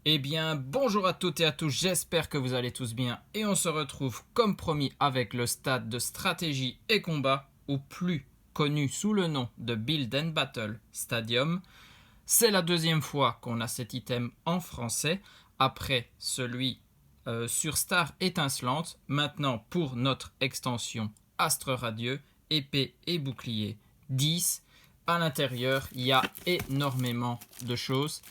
Eh bien, bonjour à toutes et à tous, j'espère que vous allez tous bien et on se retrouve comme promis avec le stade de stratégie et combat, ou plus connu sous le nom de Build and Battle Stadium. C'est la deuxième fois qu'on a cet item en français, après celui sur Star étincelante, maintenant pour notre extension Astre radieux, épée et bouclier 10. À l'intérieur, il y a énormément de choses.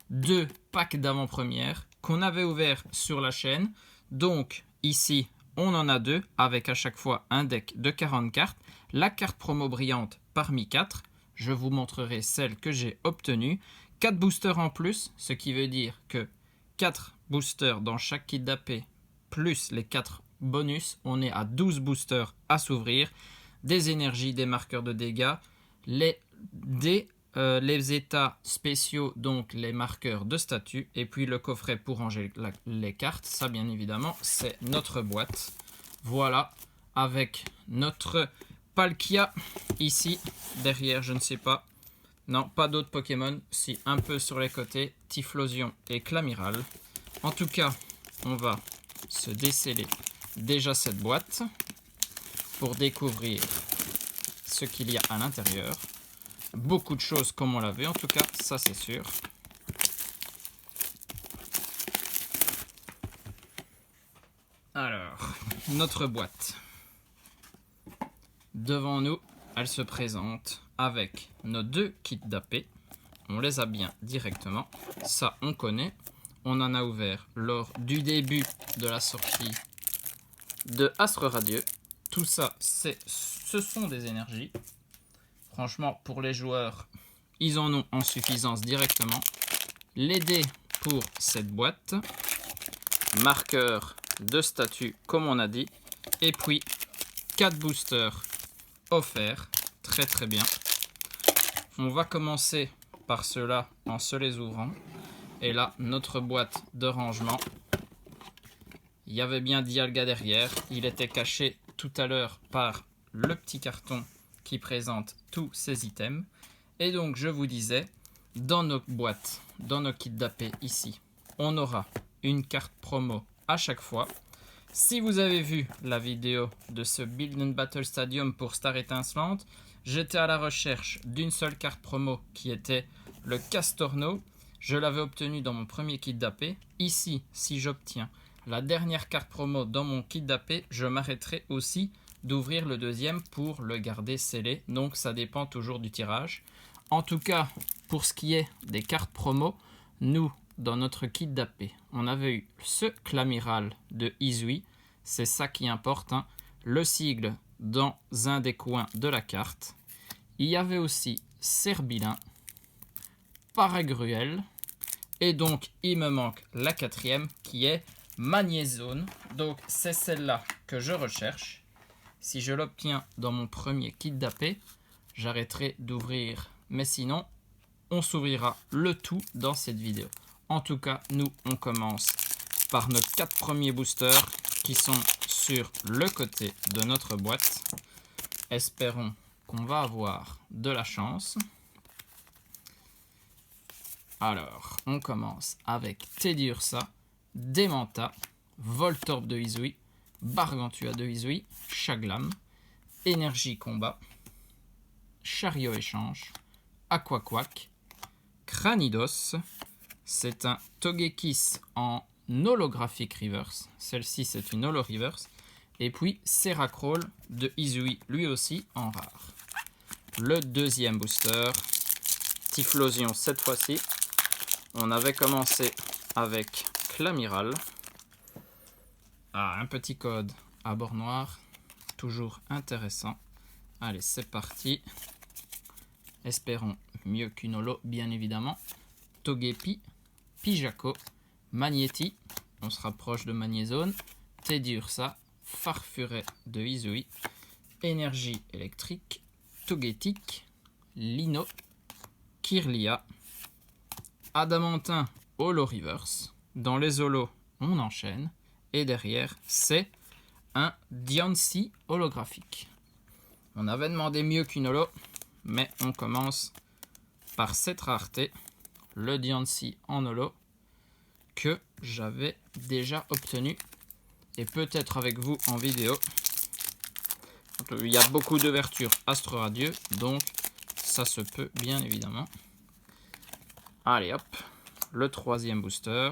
2 packs d'avant-première qu'on avait ouverts sur la chaîne. Donc ici, on en a 2 avec à chaque fois un deck de 40 cartes. La carte promo brillante parmi 4. Je vous montrerai celle que j'ai obtenue. 4 boosters en plus, ce qui veut dire que 4 boosters dans chaque kit d'AP plus les 4 bonus. On est à 12 boosters à s'ouvrir. Des énergies, des marqueurs de dégâts, les états spéciaux, donc les marqueurs de statut, et puis le coffret pour ranger les cartes. Ça, bien évidemment, c'est notre boîte. Voilà, avec notre Palkia ici, derrière, je ne sais pas. Non, pas d'autres Pokémon. Si, un peu sur les côtés, Typhlosion et Clamiral. En tout cas, on va se déceler déjà cette boîte pour découvrir ce qu'il y a à l'intérieur. Beaucoup de choses comme on l'a vu, en tout cas, ça c'est sûr. Alors, notre boîte. Devant nous, elle se présente avec nos 2 kits d'AP. On les a bien directement. Ça, on connaît. On en a ouvert lors du début de la sortie de Astre Radieux. Tout ça, ce sont des énergies. Franchement, pour les joueurs, ils en ont en suffisance directement. Les dés pour cette boîte. Marqueur de statut, comme on a dit. Et puis, 4 boosters offerts. Très très bien. On va commencer par ceux-là en se les ouvrant. Et là, notre boîte de rangement. Il y avait bien Dialga derrière. Il était caché tout à l'heure par le petit carton qui présente tous ces items. Et donc, je vous disais, dans nos boîtes, dans nos kits d'AP ici, on aura une carte promo à chaque fois. Si vous avez vu la vidéo de ce Build and Battle Stadium pour Star étincelante, j'étais à la recherche d'une seule carte promo qui était le Castorno. Je l'avais obtenu dans mon premier kit d'AP. Ici, si j'obtiens la dernière carte promo dans mon kit d'AP, je m'arrêterai aussi d'ouvrir le deuxième pour le garder scellé. Donc ça dépend toujours du tirage. En tout cas, pour ce qui est des cartes promo, nous, dans notre kit d'AP, on avait eu ce Clamiral de Izui. C'est ça qui importe, hein. Le sigle dans un des coins de la carte. Il y avait aussi Serbilin, Paragruel. Et donc, il me manque la 4e qui est Magnézone. Donc, c'est celle-là que je recherche. Si je l'obtiens dans mon premier kit d'AP, j'arrêterai d'ouvrir. Mais sinon, on s'ouvrira le tout dans cette vidéo. En tout cas, nous, on commence par nos 4 premiers boosters qui sont sur le côté de notre boîte. Espérons qu'on va avoir de la chance. Alors, on commence avec Teddiursa, Demanta, Voltorb de Izui, Bargantua de Izui, Chaglam, Énergie Combat, Chariot Échange, Aquaquack, Cranidos. C'est un Togekiss en holographic reverse. Celle-ci, c'est une holo reverse. Et puis, Seracrawl de Izui, lui aussi en rare. Le deuxième booster, Typhlosion cette fois-ci. On avait commencé avec Clamiral. Ah, un petit code à bord noir. Toujours intéressant. Allez, c'est parti. Espérons mieux qu'une holo, bien évidemment. Togepi, Pijako, Magnéti. On se rapproche de Magnézone. Teddiursa, Farfuret de Izui. Énergie électrique. Togetic, Lino, Kirlia, Adamantin, Holo Reverse. Dans les holos, on enchaîne. Et derrière, c'est un Diancie holographique. On avait demandé mieux qu'une holo, mais on commence par cette rareté. Le Diancie en holo. que j'avais déjà obtenu. Et peut-être avec vous en vidéo. Il y a beaucoup d'ouvertures Astre Radieux, donc ça se peut bien évidemment. Allez hop, le troisième booster.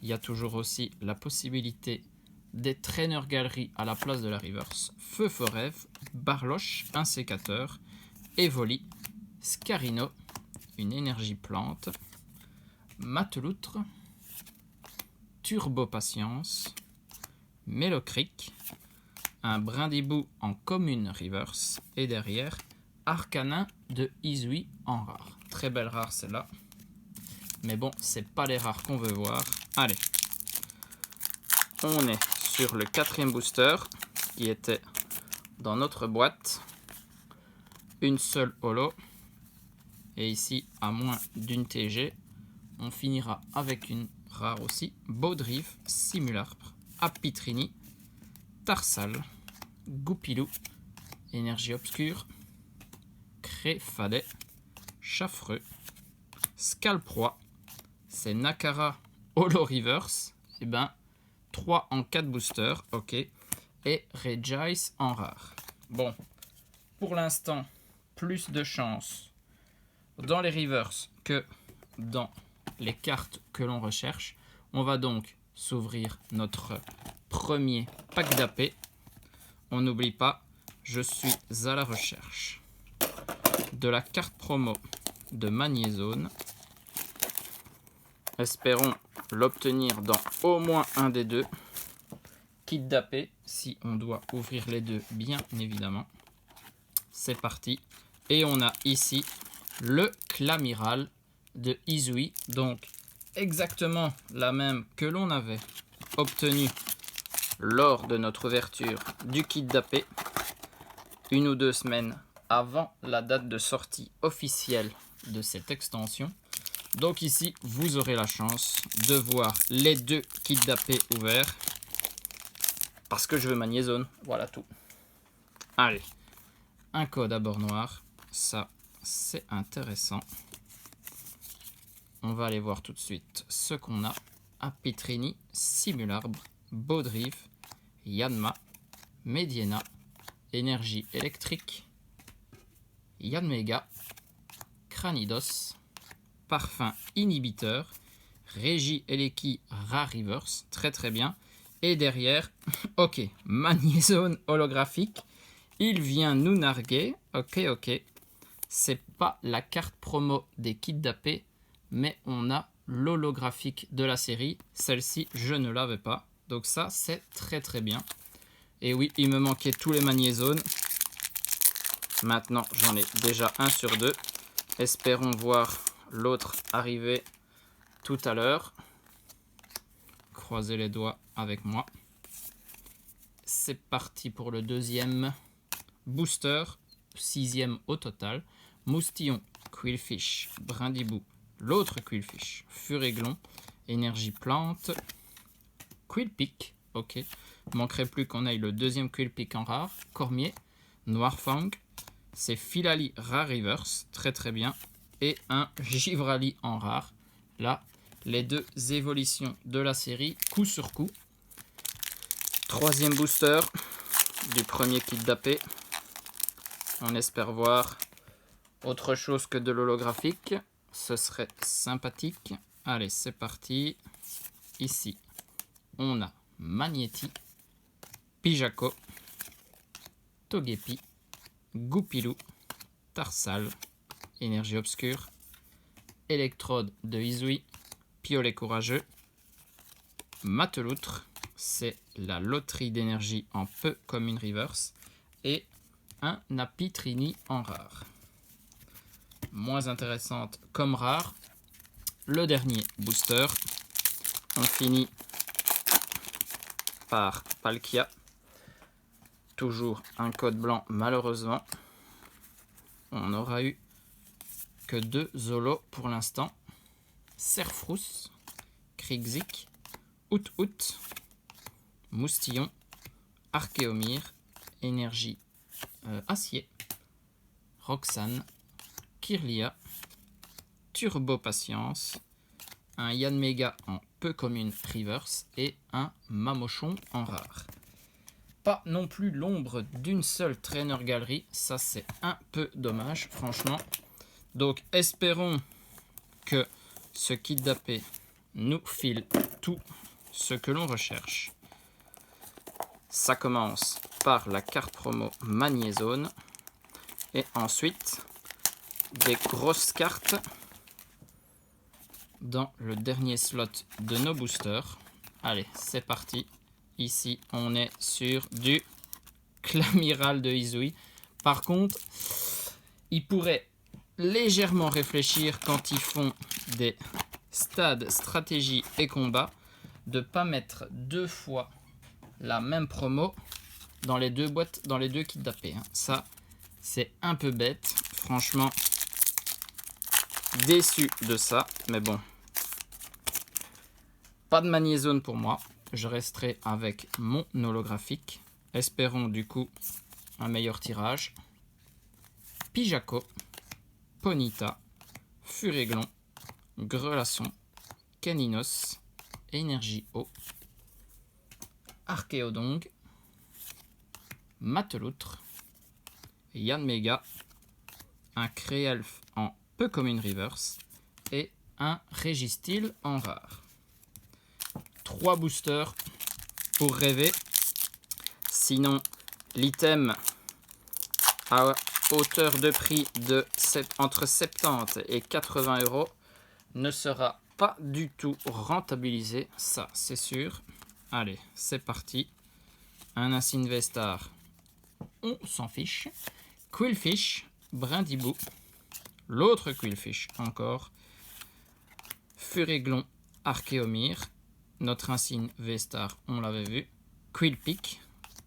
Il y a toujours aussi la possibilité des Trainer Galeries à la place de la Reverse. Feu Forêt, Barloche, un sécateur, Evoli, Scarino, une énergie plante, Mateloutre, Turbo Patience, Mélocric, un Brindibou en commune reverse et derrière Arcanin de Izui en rare. Très belle rare celle-là. Mais bon, c'est pas les rares qu'on veut voir. Allez, on est sur le quatrième booster qui était dans notre boîte. Une seule holo. Et ici, à moins d'une TG, on finira avec une rare aussi. Baudrive, Simularbre, Apitrini, Tarsal, Goupilou, Énergie Obscure, Créfadet, Chaffreux, Scalproie, c'est Nakara Holo Reverse, et ben 3 en 4 boosters, ok, et Regice en rare. Bon, pour l'instant, plus de chance dans les reverse que dans les cartes que l'on recherche. On va donc s'ouvrir notre premier pack d'AP. On n'oublie pas, je suis à la recherche de la carte promo de Magnézone. Espérons l'obtenir dans au moins un des deux. Kit d'AP, si on doit ouvrir les deux, bien évidemment. C'est parti. Et on a ici le Clamiral de Izui. Donc, exactement la même que l'on avait obtenue lors de notre ouverture du kit d'AP. Une ou deux semaines avant la date de sortie officielle de cette extension. Donc ici, vous aurez la chance de voir les deux kits d'AP ouverts. Parce que je veux Magnézone, voilà tout. Allez, un code à bord noir, ça c'est intéressant. On va aller voir tout de suite ce qu'on a. Apitrini, Simularbre, Baudrive, Yanma, Mediena, Énergie électrique, Yanmega, Cranidos, Parfum inhibiteur, Régie Eleki Rare Reverse, très très bien. Et derrière, ok, Magnézone holographique, il vient nous narguer, ok. C'est pas la carte promo des kits d'AP, mais on a l'holographique de la série. Celle-ci, je ne l'avais pas, donc ça c'est très très bien. Et oui, il me manquait tous les Magnézones. Maintenant, j'en ai déjà un sur deux. Espérons voir l'autre arriver tout à l'heure. Croisez les doigts avec moi. C'est parti pour le deuxième booster, 6e au total. Moustillon, Quillfish, Brindibou, l'autre Quillfish, Furéglon, Énergie Plante, Quillpick, ok. Manquerait plus qu'on aille le deuxième Quillpick en rare. Cormier, Noirfang, c'est Filali Rare Reverse, très très bien. Et un Givrali en rare. Là, les deux évolutions de la série, coup sur coup. Troisième booster du premier kit d'AP. On espère voir autre chose que de l'holographique. Ce serait sympathique. Allez, c'est parti. Ici, on a Magnéti, Pijako, Togepi, Goupilou, Tarsal, Énergie Obscure, Électrode de Izui, Piolet Courageux, Mateloutre, c'est la loterie d'énergie en peu comme une reverse, et un Apitrini en rare. Moins intéressante comme rare, le dernier booster. On finit par Palkia. Toujours un code blanc malheureusement. On n'aura eu que 2 Zolo pour l'instant. Serfrous, Krigzik, Out, Moustillon, Archéomir, Énergie Acier, Roxane, Kirlia, Turbo Patience, un Yanmega en peu commune reverse et un Mamochon en rare. Pas non plus l'ombre d'une seule trainer galerie, ça c'est un peu dommage franchement. Donc espérons que ce kit d'AP nous file tout ce que l'on recherche. Ça commence par la carte promo Magnézone et ensuite des grosses cartes dans le dernier slot de nos boosters. Allez, c'est parti. Ici, on est sur du Clamiral de Izui. Par contre, ils pourraient légèrement réfléchir quand ils font des stades, stratégie et combat, de ne pas mettre 2 fois la même promo dans les 2 boîtes, dans les 2 kits d'AP. Ça, c'est un peu bête. Franchement, déçu de ça. Mais bon, pas de Magnézone pour moi. Je resterai avec mon holographique. Espérons du coup un meilleur tirage. Pijaco, Ponyta, Furéglon, Grelasson, Caninos, Énergie Eau, Archéodong, Mateloutre, Yanmega, un Créelf en peu commune reverse et un Régistil en rare. 3 boosters pour rêver. Sinon, l'item à hauteur de prix de entre 70 et 80 € ne sera pas du tout rentabilisé, ça c'est sûr. Allez, c'est parti. Un Insinvestar, on s'en fiche. Quillfish, Brindibou, l'autre Quillfish encore, Furéglon, Archéomir, notre Insinvestar, on l'avait vu, Quillpick,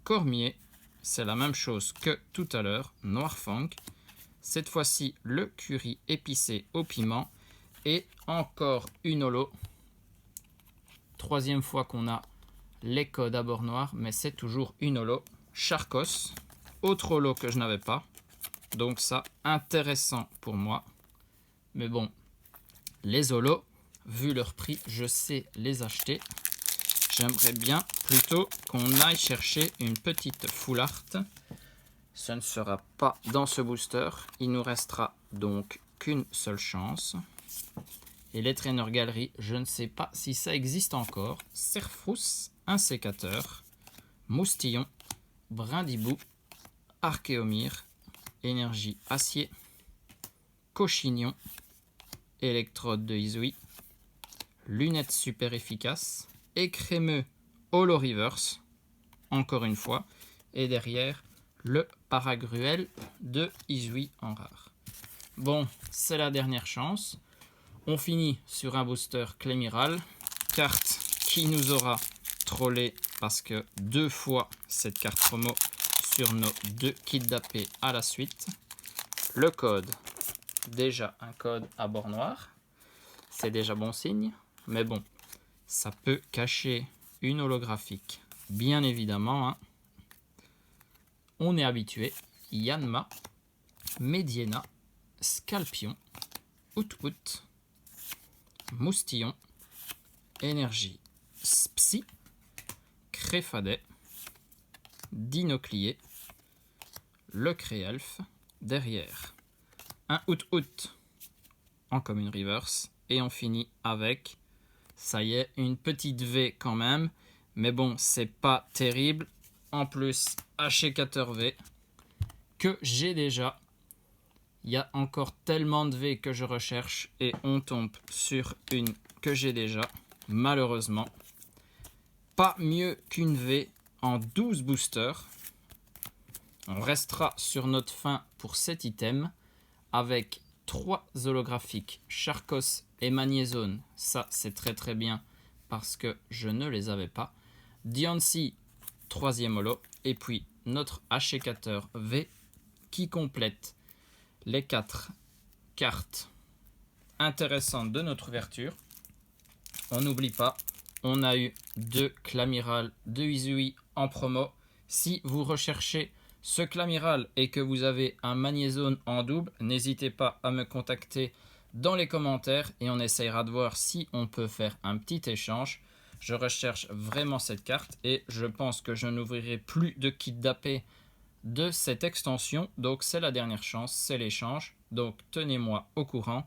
Cormier, c'est la même chose que tout à l'heure, Noirfang, cette fois-ci le curry épicé au piment et encore une holo. 3e fois qu'on a les codes à bord noir, mais c'est toujours une holo. Charcos, autre holo que je n'avais pas, donc ça intéressant pour moi. Mais bon, les holos, vu leur prix, je sais les acheter. J'aimerais bien plutôt qu'on aille chercher une petite full art. Ce ne sera pas dans ce booster. Il nous restera donc qu'une seule chance. Et les traîneurs galeries, je ne sais pas si ça existe encore. Serfrousse, un sécateur, Moustillon, Brindibou, Archéomir, Énergie Acier, Cochignon, Électrode de Izui, Lunettes super efficaces, Écrémeux Holo Reverse, encore une fois, et derrière le Paragruel de Izui en rare. Bon, c'est la dernière chance. On finit sur un booster Clémiral, carte qui nous aura trollé parce que 2 fois cette carte promo sur nos 2 kits d'AP à la suite. Le code, déjà un code à bord noir, c'est déjà bon signe, mais bon, ça peut cacher une holographique, bien évidemment. On est habitué. Yanma, Mediena, Scalpion, Out-Out, Moustillon, Énergie Psy, Créfadet, Dinoclier, le Créelf, derrière un Out-Out en commune reverse, et on finit avec, ça y est, une petite V quand même, mais bon, c'est pas terrible. En plus, H4 V que j'ai déjà. Il y a encore tellement de V que je recherche et on tombe sur une que j'ai déjà. Malheureusement, pas mieux qu'une V en 12 boosters. On restera sur notre fin pour cet item avec 3 holographiques Charcos et Magnézone. Ça, c'est très très bien parce que je ne les avais pas. Diancie, 3e holo. Et puis notre H4 V qui complète les 4 cartes intéressantes de notre ouverture. On n'oublie pas, on a eu 2 Clamiral de Izui en promo. Si vous recherchez ce Clamiral et que vous avez un Magnézone en double, n'hésitez pas à me contacter dans les commentaires et on essayera de voir si on peut faire un petit échange. Je recherche vraiment cette carte et je pense que je n'ouvrirai plus de kit d'AP de cette extension. Donc c'est la dernière chance, c'est l'échange. Donc tenez-moi au courant.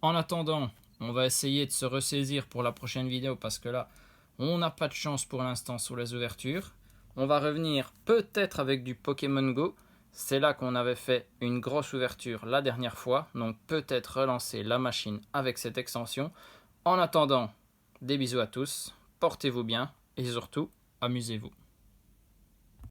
En attendant, on va essayer de se ressaisir pour la prochaine vidéo parce que là, on n'a pas de chance pour l'instant sur les ouvertures. On va revenir peut-être avec du Pokémon Go. C'est là qu'on avait fait une grosse ouverture la dernière fois. Donc peut-être relancer la machine avec cette extension. En attendant, des bisous à tous, portez-vous bien et surtout, amusez-vous.